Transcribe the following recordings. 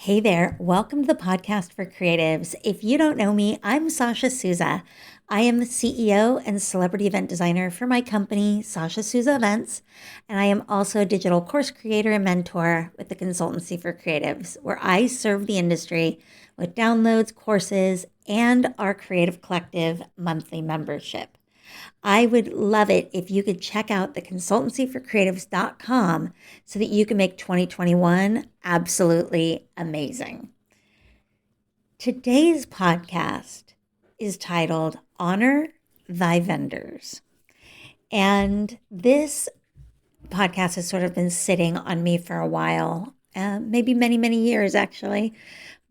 Hey there, welcome to the podcast for creatives. If you don't know me, I'm Sasha Souza. I am the CEO and celebrity event designer for my company, Sasha Souza Events, and I am also a digital course creator and mentor with the Consultancy for Creatives, where I serve the industry with downloads, courses, and our Creative Collective monthly membership. I would love it if you could check out the consultancyforcreatives.com so that you can make 2021 absolutely amazing. Today's podcast is titled Honor Thy Vendors. And this podcast has sort of been sitting on me for a while, maybe many, many years actually,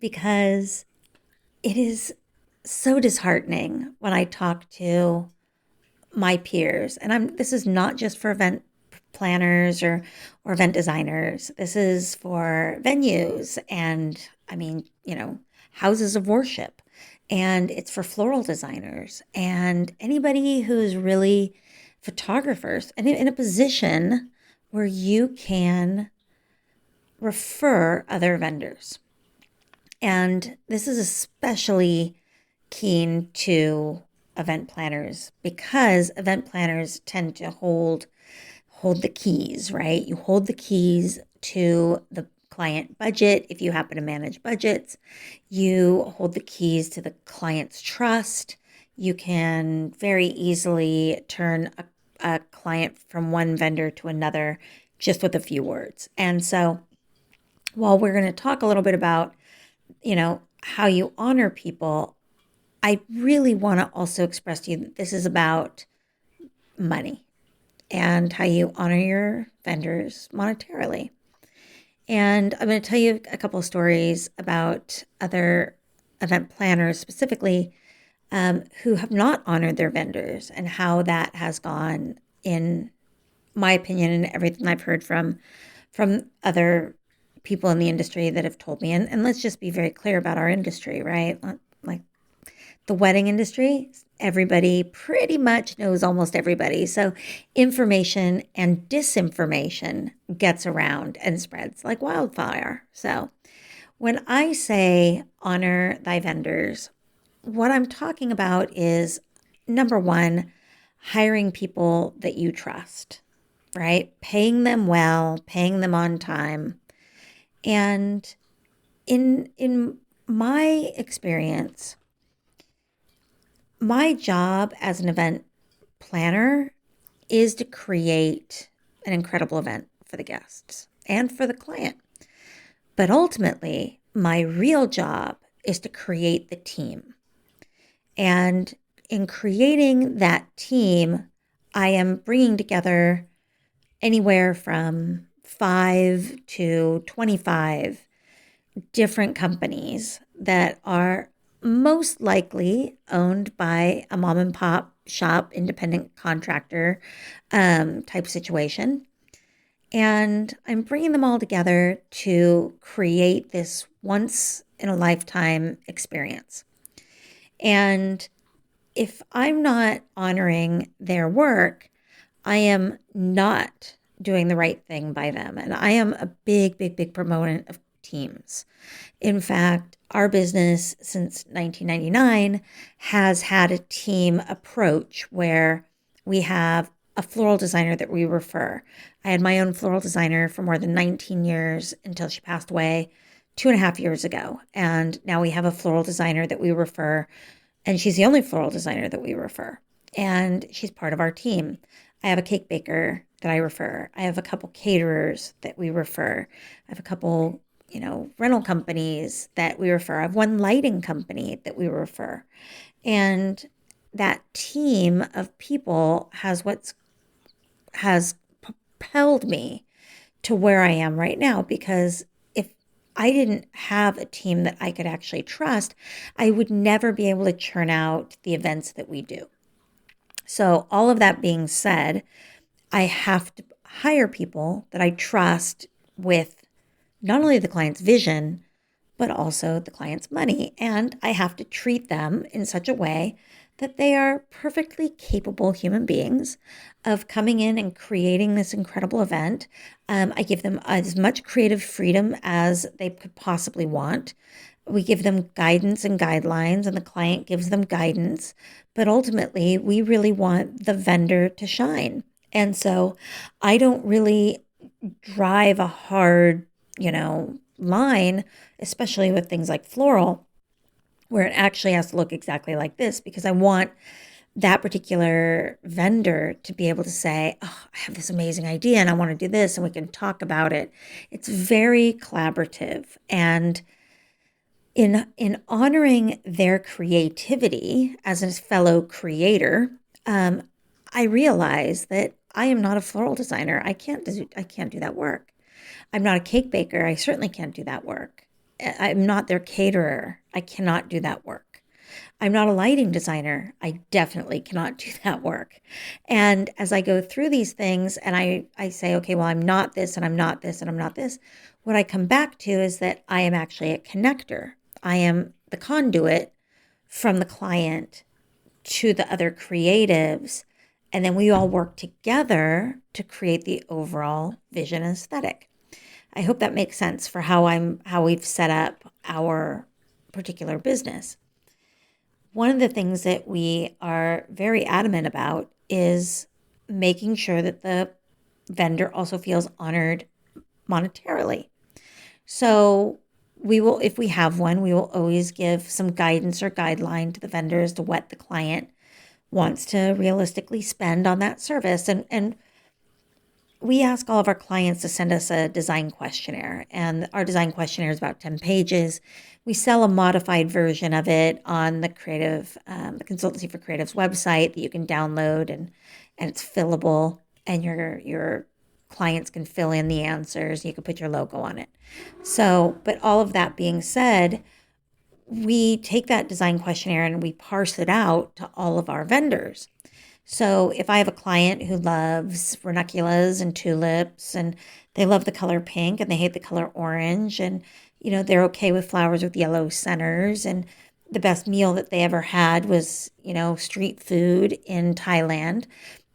because it is so disheartening when I talk to my peers, and this is not just for event planners or event designers. This is for venues and houses of worship, and it's for floral designers and anybody who's really photographers and in a position where you can refer other vendors. And this is especially keen to event planners because event planners tend to hold the keys, right? You hold the keys to the client budget. If you happen to manage budgets, you hold the keys to the client's trust. You can very easily turn a client from one vendor to another just with a few words. And so while we're going to talk a little bit about, how you honor people, I really want to also express to you that this is about money and how you honor your vendors monetarily. And I'm going to tell you a couple of stories about other event planners specifically who have not honored their vendors and how that has gone, in my opinion, and everything I've heard from other people in the industry that have told me. And let's just be very clear about our industry, right? Like, the wedding industry, everybody pretty much knows almost everybody. So information and disinformation gets around and spreads like wildfire. So when I say honor thy vendors, what I'm talking about is, number one, hiring people that you trust, right? Paying them well, paying them on time. And in my experience, my job as an event planner is to create an incredible event for the guests and for the client. But ultimately, my real job is to create the team. And in creating that team, I am bringing together anywhere from 5 to 25 different companies that are most likely owned by a mom and pop shop, independent contractor type situation. And I'm bringing them all together to create this once in a lifetime experience. And if I'm not honoring their work, I am not doing the right thing by them. And I am a big, big, big proponent of teams. In fact, our business since 1999 has had a team approach where we have a floral designer that we refer. I had my own floral designer for more than 19 years until she passed away 2.5 years ago. And now we have a floral designer that we refer, and she's the only floral designer that we refer. And she's part of our team. I have a cake baker that I refer. I have a couple caterers that we refer. I have a couple rental companies that we refer. I have one lighting company that we refer. And that team of people has propelled me to where I am right now, because if I didn't have a team that I could actually trust, I would never be able to churn out the events that we do. So all of that being said, I have to hire people that I trust with not only the client's vision, but also the client's money. And I have to treat them in such a way that they are perfectly capable human beings of coming in and creating this incredible event. I give them as much creative freedom as they could possibly want. We give them guidance and guidelines, and the client gives them guidance. But ultimately, we really want the vendor to shine. And so I don't really drive a hard, line, especially with things like floral, where it actually has to look exactly like this, because I want that particular vendor to be able to say, oh, I have this amazing idea and I want to do this and we can talk about it. It's very collaborative. And in honoring their creativity as a fellow creator, I realize that I am not a floral designer. I can't do that work. I'm not a cake baker. I certainly can't do that work. I'm not their caterer. I cannot do that work. I'm not a lighting designer. I definitely cannot do that work. And as I go through these things and I say, okay, well, I'm not this and I'm not this and I'm not this, what I come back to is that I am actually a connector. I am the conduit from the client to the other creatives. And then we all work together to create the overall vision and aesthetic. I hope that makes sense for how we've set up our particular business. One of the things that we are very adamant about is making sure that the vendor also feels honored monetarily. So we will, if we have one, we will always give some guidance or guideline to the vendor as to what the client wants to realistically spend on that service. And we ask all of our clients to send us a design questionnaire, and our design questionnaire is about 10 pages. We sell a modified version of it on the the Consultancy for Creatives website that you can download, and it's fillable, and your clients can fill in the answers. You can put your logo on it. So, but all of that being said, we take that design questionnaire and we parse it out to all of our vendors. So if I have a client who loves ranunculus and tulips and they love the color pink and they hate the color orange, and they're okay with flowers with yellow centers, and the best meal that they ever had was, street food in Thailand,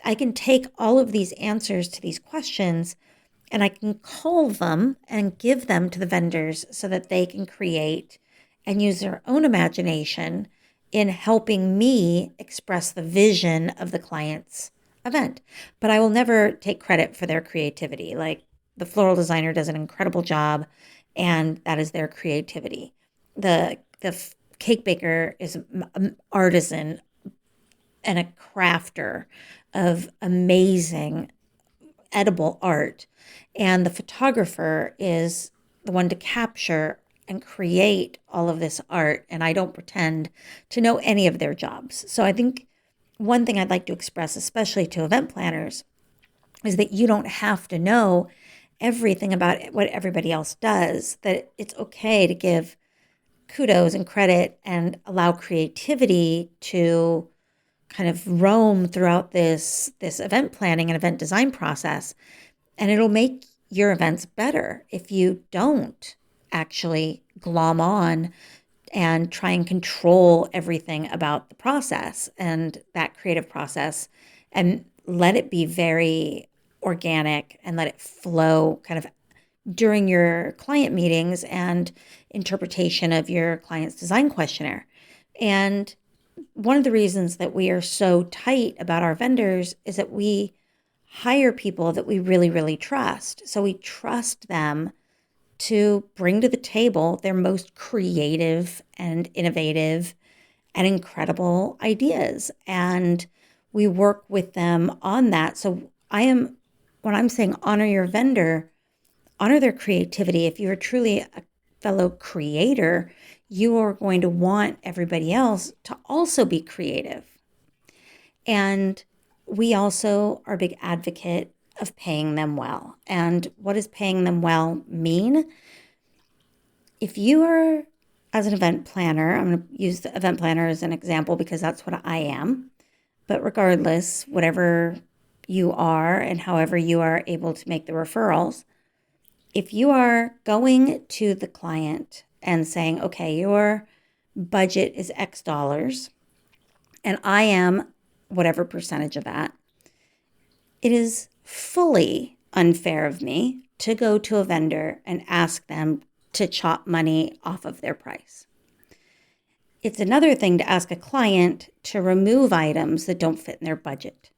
I can take all of these answers to these questions and I can cull them and give them to the vendors so that they can create and use their own imagination in helping me express the vision of the client's event. But I will never take credit for their creativity. Like, the floral designer does an incredible job, and that is their creativity. The cake baker is an artisan and a crafter of amazing edible art. And the photographer is the one to capture and create all of this art. And I don't pretend to know any of their jobs. So I think one thing I'd like to express, especially to event planners, is that you don't have to know everything about what everybody else does, that it's okay to give kudos and credit and allow creativity to kind of roam throughout this event planning and event design process. And it'll make your events better if you don't actually glom on and try and control everything about the process and that creative process, and let it be very organic and let it flow kind of during your client meetings and interpretation of your client's design questionnaire. And one of the reasons that we are so tight about our vendors is that we hire people that we really, really trust. So we trust them to bring to the table their most creative and innovative and incredible ideas. And we work with them on that. So when I'm saying honor your vendor, honor their creativity. If you're truly a fellow creator, you are going to want everybody else to also be creative. And we also are a big advocate of paying them well. And what does paying them well mean? If you are, as an event planner, I'm going to use the event planner as an example because that's what I am. But regardless, whatever you are and however you are able to make the referrals, if you are going to the client and saying, okay, your budget is X dollars, and I am whatever percentage of that, it is fully unfair of me to go to a vendor and ask them to chop money off of their price. It's another thing to ask a client to remove items that don't fit in their budget.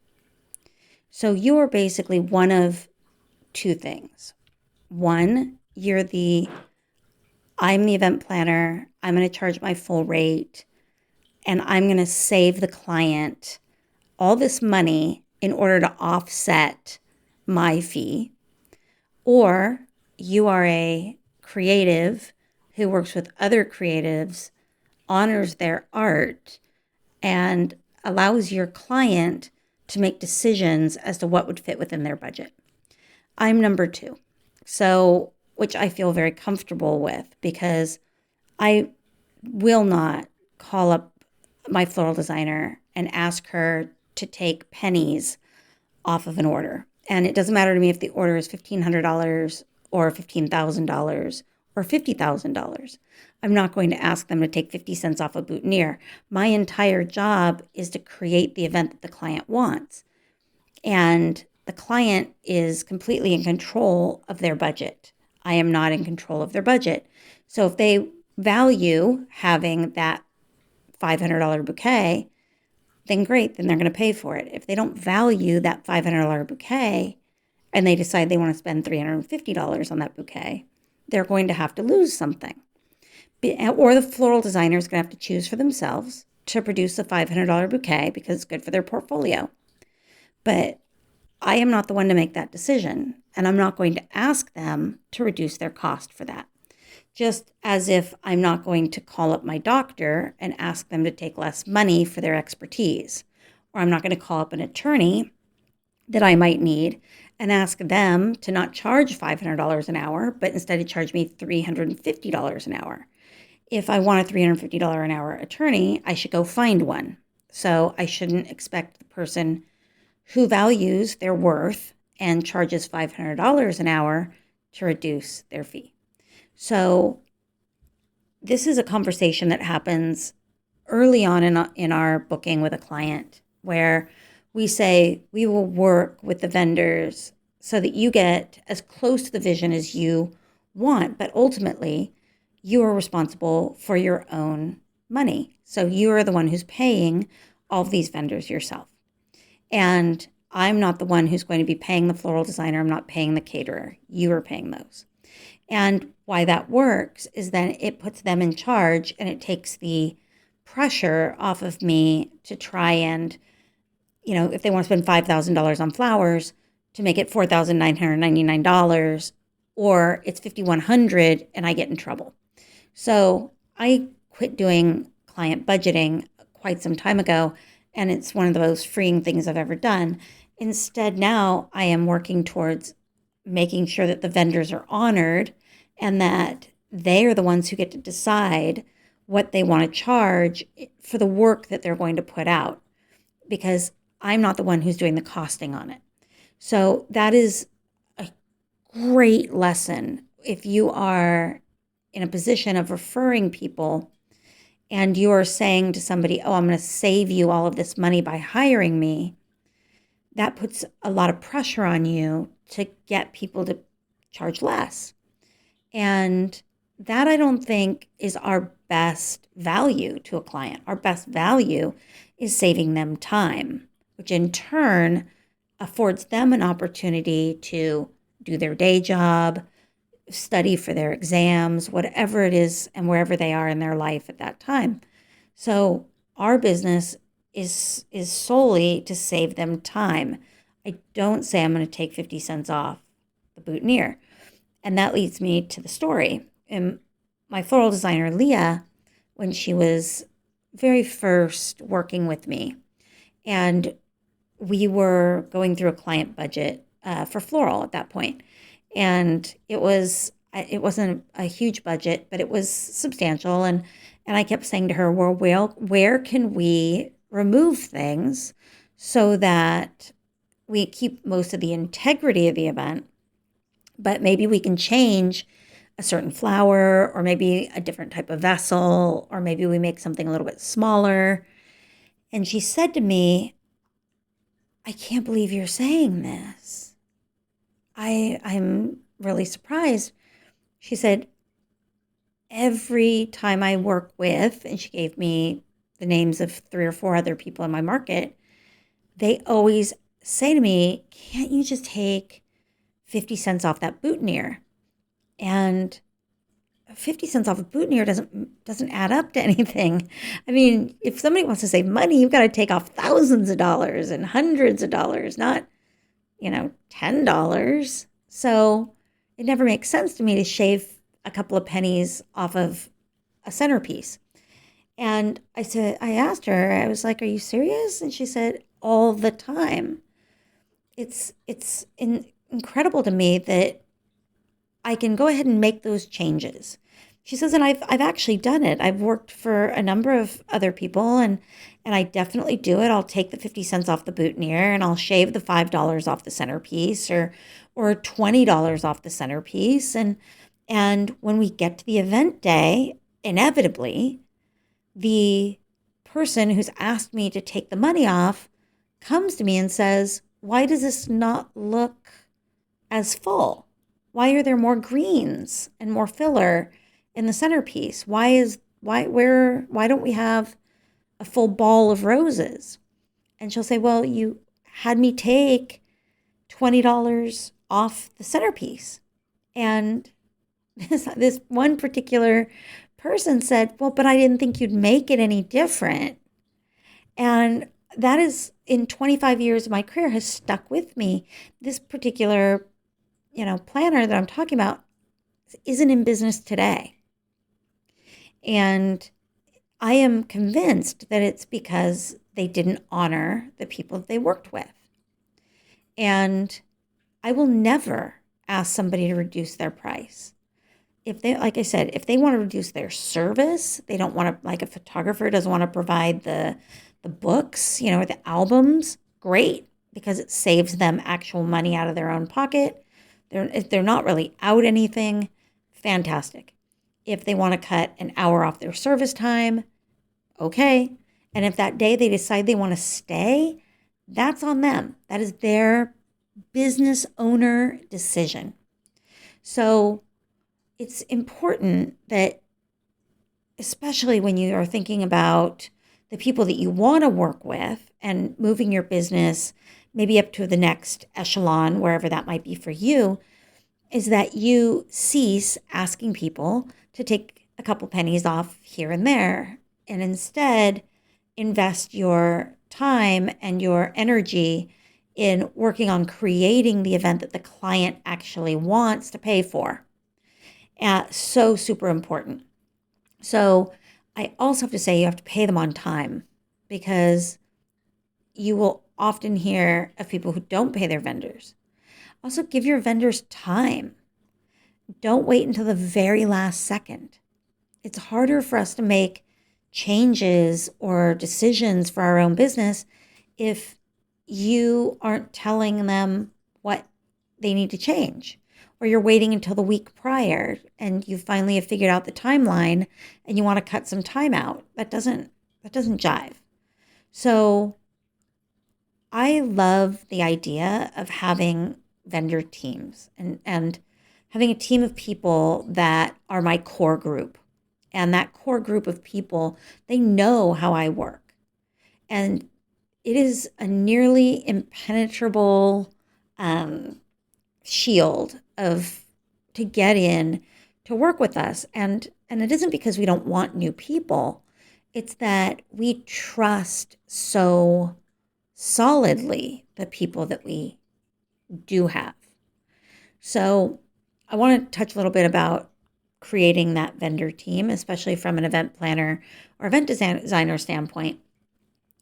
So you are basically one of two things. One, I'm the event planner, I'm going to charge my full rate, and I'm going to save the client all this money in order to offset my fee. Or you are a creative who works with other creatives, honors their art, and allows your client to make decisions as to what would fit within their budget. I'm number two. So, which I feel very comfortable with, because I will not call up my floral designer and ask her to take pennies off of an order. And it doesn't matter to me if the order is $1,500 or $15,000 or $50,000. I'm not going to ask them to take 50 cents off a boutonnière. My entire job is to create the event that the client wants. And the client is completely in control of their budget. I am not in control of their budget. So if they value having that $500 bouquet, then great, then they're going to pay for it. If they don't value that $500 bouquet and they decide they want to spend $350 on that bouquet, they're going to have to lose something. Or the floral designer is going to have to choose for themselves to produce a $500 bouquet because it's good for their portfolio. But I am not the one to make that decision, and I'm not going to ask them to reduce their cost for that. Just as if I'm not going to call up my doctor and ask them to take less money for their expertise. Or I'm not going to call up an attorney that I might need and ask them to not charge $500 an hour, but instead to charge me $350 an hour. If I want a $350 an hour attorney, I should go find one. So I shouldn't expect the person who values their worth and charges $500 an hour to reduce their fee. So this is a conversation that happens early on in our booking with a client, where we say we will work with the vendors so that you get as close to the vision as you want, but ultimately you are responsible for your own money. So you are the one who's paying all of these vendors yourself. And I'm not the one who's going to be paying the floral designer. I'm not paying the caterer. You are paying those. And why that works is then it puts them in charge, and it takes the pressure off of me to try and, if they want to spend $5,000 on flowers, to make it $4,999, or it's $5,100 and I get in trouble. So I quit doing client budgeting quite some time ago, and it's one of the most freeing things I've ever done. Instead, now I am working towards making sure that the vendors are honored and that they are the ones who get to decide what they want to charge for the work that they're going to put out, because I'm not the one who's doing the costing on it. So that is a great lesson if you are in a position of referring people and you are saying to somebody, oh, I'm going to save you all of this money by hiring me. That puts a lot of pressure on you to get people to charge less. And that, I don't think, is our best value to a client. Our best value is saving them time, which in turn affords them an opportunity to do their day job, study for their exams, whatever it is, and wherever they are in their life at that time. So our business is solely to save them time. I don't say I'm going to take 50 cents off the boutonnière. And that leads me to the story. And my floral designer, Leah, when she was very first working with me, and we were going through a client budget for floral at that point. And it wasn't a huge budget, but it was substantial. And I kept saying to her, well, where can we remove things so that we keep most of the integrity of the event, but maybe we can change a certain flower, or maybe a different type of vessel, or maybe we make something a little bit smaller. And she said to me, I can't believe you're saying this. I'm really surprised. She said, every time I work with, and she gave me the names of 3 or 4 other people in my market, they always say to me, can't you just take 50 cents off that boutonnière? And 50 cents off a boutonnière doesn't add up to anything. I mean, if somebody wants to save money, you've got to take off thousands of dollars and hundreds of dollars, not, $10. So it never makes sense to me to shave a couple of pennies off of a centerpiece. And I asked her, I was like, are you serious? And she said, all the time. It's incredible to me that I can go ahead and make those changes. She says, and I've actually done it. I've worked for a number of other people, and I definitely do it. I'll take the 50 cents off the boutonnière, and I'll shave the $5 off the centerpiece, or $20 off the centerpiece. And when we get to the event day, inevitably, the person who's asked me to take the money off comes to me and says, why does this not look as full? Why are there more greens and more filler in the centerpiece? Why don't we have a full ball of roses? And she'll say, well, you had me take $20 off the centerpiece. And this one particular person said, well, but I didn't think you'd make it any different. And that is, in 25 years of my career, has stuck with me. This particular, planner that I'm talking about isn't in business today. And I am convinced that it's because they didn't honor the people that they worked with. And I will never ask somebody to reduce their price. If they, like I said, if they want to reduce their service, they don't want to, like a photographer doesn't want to provide the books, or the albums, great, because it saves them actual money out of their own pocket. If they're not really out anything, fantastic. If they want to cut an hour off their service time, okay. And if that day they decide they want to stay, that's on them. That is their business owner decision. So it's important that, especially when you are thinking about the people that you want to work with and moving your business maybe up to the next echelon, wherever that might be for you, is that you cease asking people to take a couple pennies off here and there, and instead invest your time and your energy in working on creating the event that the client actually wants to pay for. So super important. So I also have to say you have to pay them on time, because you will often hear of people who don't pay their vendors. Also, give your vendors time. Don't wait until the very last second. It's harder for us to make changes or decisions for our own business if you aren't telling them what they need to change, or you're waiting until the week prior and you finally have figured out the timeline and you want to cut some time out. That doesn't jive. So I love the idea of having vendor teams and having a team of people that are my core group. And that core group of people, they know how I work. And it is a nearly impenetrable shield to get in to work with us. And it isn't because we don't want new people. It's that we trust so solidly the people that we do have. So I want to touch a little bit about creating that vendor team, especially from an event planner or event designer standpoint,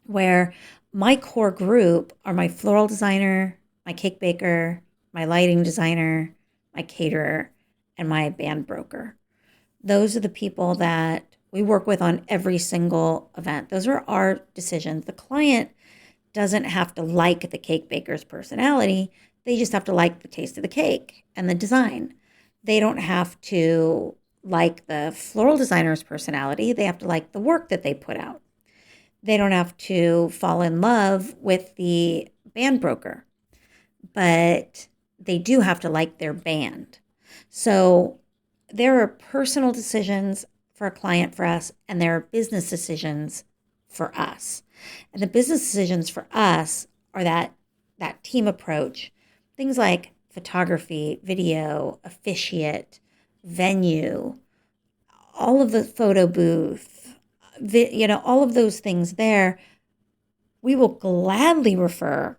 where my core group are my floral designer, my cake baker, my lighting designer, my caterer, and my band broker. Those are the people that we work with on every single event. Those are our decisions. The client doesn't have to like the cake baker's personality. They just have to like the taste of the cake and the design. They don't have to like the floral designer's personality. They have to like the work that they put out. they don't have to fall in love with the band broker, but they do have to like their band. So there are personal decisions for a client for us, and there are business decisions for us. And the business decisions for us are that team approach. Things like photography, video, officiate, venue, all of the photo booth, all of those things there. We will gladly refer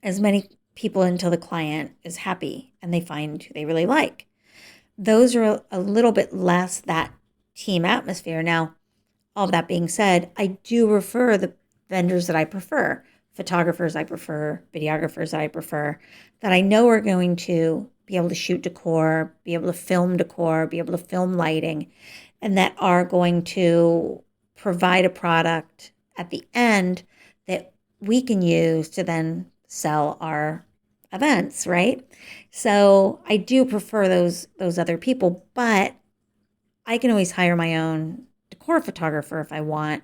as many people until the client is happy and they find who they really like. Those are a little bit less that team atmosphere. Now, all of that being said, I do refer the vendors that I prefer, photographers I prefer, videographers that I prefer, that I know are going to be able to shoot decor, be able to film decor, be able to film lighting, and that are going to provide a product at the end that we can use to then sell our events, right? So I do prefer those other people, but I can always hire my own decor photographer if I want,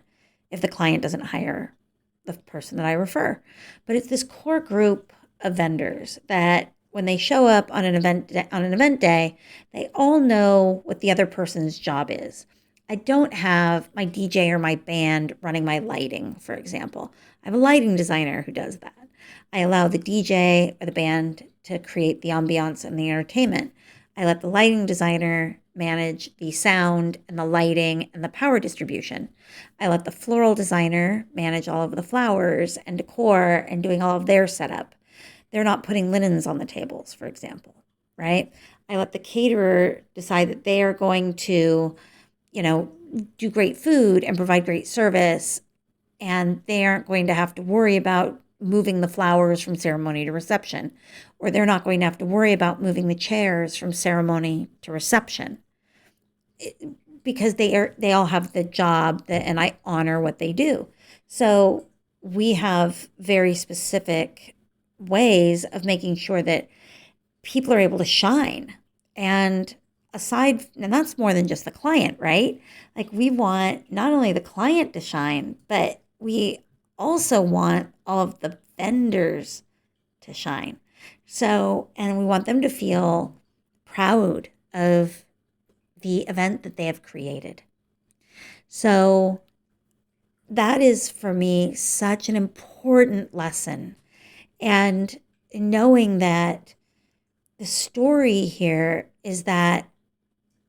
if the client doesn't hire the person that I refer. But it's this core group of vendors that when they show up on an event day, they all know what the other person's job is. I don't have my DJ or my band running my lighting, for example. I have a lighting designer who does that. I allow the DJ or the band to create the ambiance and the entertainment. I let the lighting designer manage the sound and the lighting and the power distribution. I let the floral designer manage all of the flowers and decor and doing all of their setup. They're not putting linens on the tables, for example, right? I let the caterer decide that they are going to, do great food and provide great service, and they aren't going to have to worry about moving the flowers from ceremony to reception, or they're not going to have to worry about moving the chairs from ceremony to reception, because they all have the job and I honor what they do. So we have very specific ways of making sure that people are able to shine. And that's more than just the client, right? Like, we want not only the client to shine, but we also want all of the vendors to shine. So, and we want them to feel proud of the event that they have created. So that is, for me, such an important lesson. And knowing that the story here is that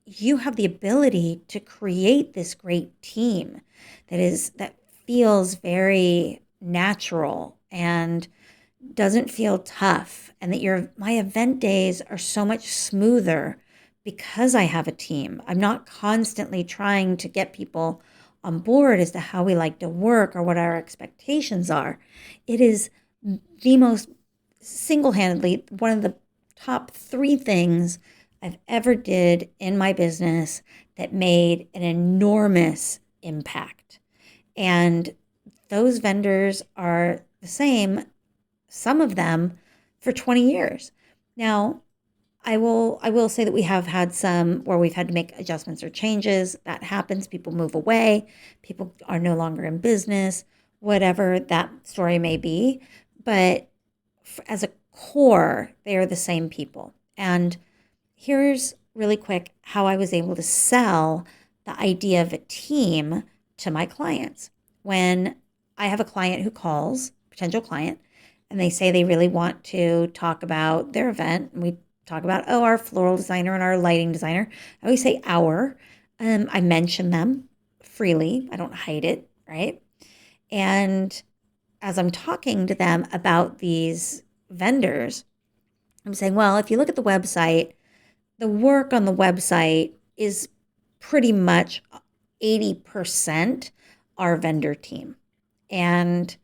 you have the ability to create this great team that feels very natural and doesn't feel tough, and that my event days are so much smoother because I have a team. I'm not constantly trying to get people on board as to how we like to work or what our expectations are. It is the most single-handedly one of the top 3 things I've ever did in my business that made an enormous impact. And those vendors are the same, some of them, for 20 years. Now, I will say that we have had some where we've had to make adjustments or changes. That happens. People move away. People are no longer in business, whatever that story may be. But as a core, they are the same people. And here's really quick how I was able to sell the idea of a team to my clients. When I have a client who calls, potential client, and they say they really want to talk about their event, and we talk about, our floral designer and our lighting designer. I always say our. I mention them freely. I don't hide it, right? And as I'm talking to them about these vendors, I'm saying, well, if you look at the website, the work on the website is pretty much 80% our vendor team. And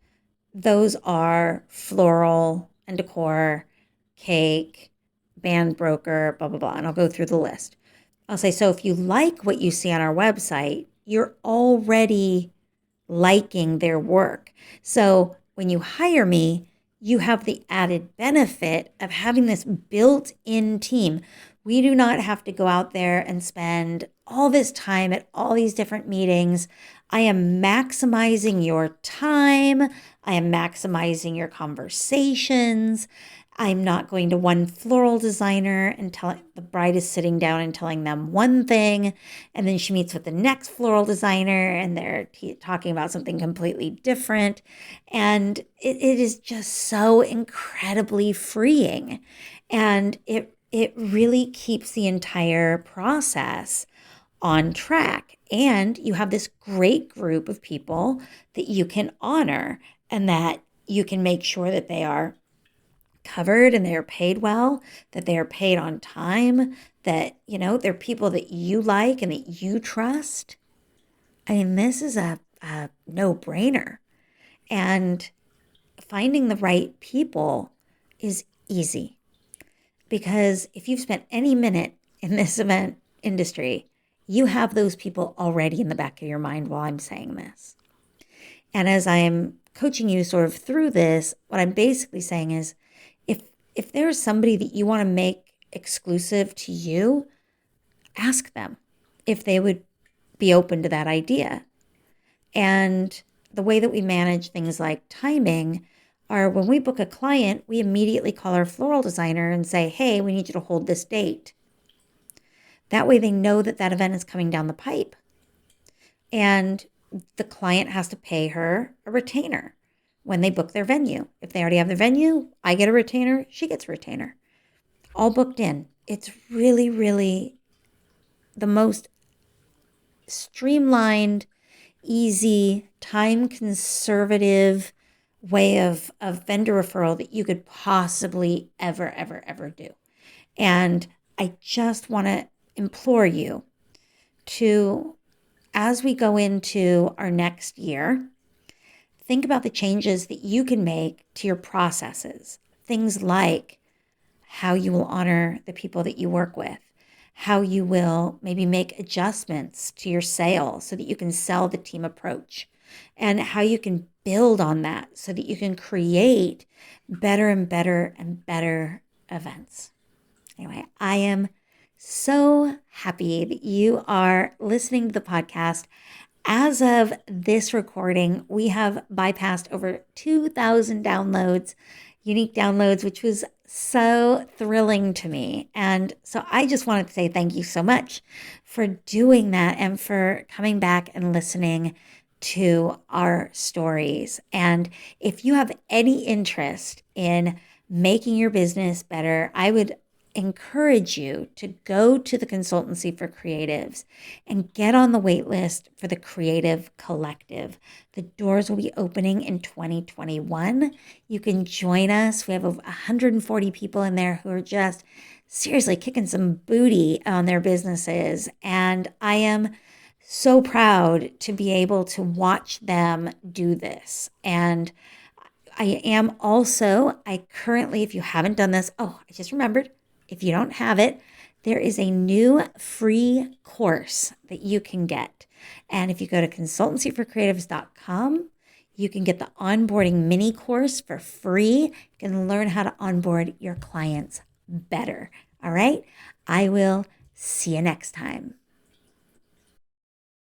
those are floral and decor, cake, band broker, blah, blah, blah. And I'll go through the list. I'll say, so if you like what you see on our website, you're already liking their work. So when you hire me, you have the added benefit of having this built-in team. We do not have to go out there and spend all this time at all these different meetings. I am maximizing your time. I am maximizing your conversations. I'm not going to one floral designer and tell the bride is sitting down and telling them one thing, and then she meets with the next floral designer and they're talking about something completely different. And it is just so incredibly freeing. And it really keeps the entire process on track. And you have this great group of people that you can honor and that you can make sure that they are covered and they are paid well, that they are paid on time, that, they're people that you like and that you trust. I mean, this is a no-brainer. And finding the right people is easy. Because if you've spent any minute in this event industry, you have those people already in the back of your mind while I'm saying this. And as I am coaching you sort of through this, what I'm basically saying is, if there's somebody that you want to make exclusive to you, ask them if they would be open to that idea. And the way that we manage things like timing are when we book a client, we immediately call our floral designer and say, hey, we need you to hold this date. That way they know that that event is coming down the pipe. And the client has to pay her a retainer when they book their venue. If they already have their venue, I get a retainer, she gets a retainer. All booked in. It's really, really the most streamlined, easy, time conservative way of vendor referral that you could possibly ever do. And I just want to implore you to, as we go into our next year, think about the changes that you can make to your processes. Things like how you will honor the people that you work with, how you will maybe make adjustments to your sale so that you can sell the team approach, and how you can build on that so that you can create better and better and better events. Anyway, I am so happy that you are listening to the podcast. As of this recording, we have bypassed over 2,000 downloads, unique downloads, which was so thrilling to me. And so I just wanted to say thank you so much for doing that and for coming back and listening to our stories. And if you have any interest in making your business better, I would encourage you to go to the Consultancy for Creatives and get on the wait list for the Creative Collective. The doors will be opening in 2021. You can join us. We have over 140 people in there who are just seriously kicking some booty on their businesses. And I am so proud to be able to watch them do this. And I currently, if you haven't done this, I just remembered, if you don't have it, there is a new free course that you can get. And if you go to consultancyforcreatives.com, you can get the onboarding mini course for free. You can learn how to onboard your clients better. All right. I will see you next time.